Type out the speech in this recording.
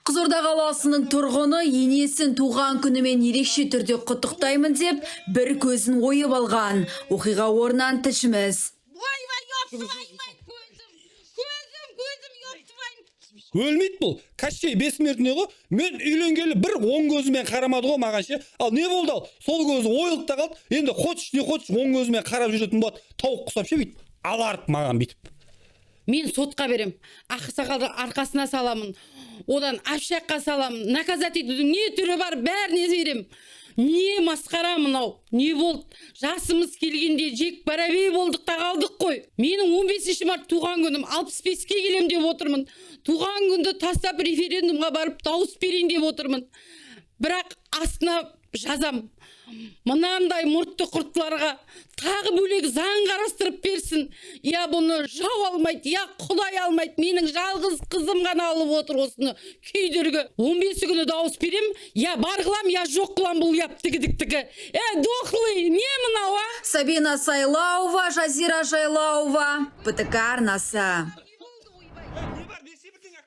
Қызылорда қаласының тұрғыны енесін туған күнімен ерекше түрде құттықтаймын деп бір көзін ойып алған. Оқиға орнынан тілшіміз. Өлмейді бұл. Кәшей бессмертный ғой. Мен үйленгелі бір оң көзімен қарамады ғой маған ше. Ал не болды ал? Сол көзі ойылып та қалды. Енді хочешь не хочешь оң көзімен қарап жүретін болады. Тауық құсап ше бүйтіп. Аларып маған бүйтіп. Мен сотқа берем. Ақсақалды арқасына саламын. Одан ашаққа саламын. Наказать етудің не түрі бар, бәріне берем. Не масқара мынау? Не болды? Жасымыз келгенде жек барабей болдық та қалдық қой. Менің 15 март туған күнім, 65-ке келем деп отырмын. Туған күнді тастап референдумға барып дауыс берейін деп отырмын. Бірақ астына жазам. Мынандай мұртты құрттыларға тағы бөлек заң қарастырып берсін. Я бұны жау алмайды, я құдай алмайды. Менің жалғыз қызым ғана алып отыр осыны күйдіргі. 15 күні дауыс берем, я бар қылам, я жоқ қылам бұл яптыгідіктігі. Дохлый, не мынау, а? Сабина Сайлаува, Жазира Жайлаува, ПТК арнасы.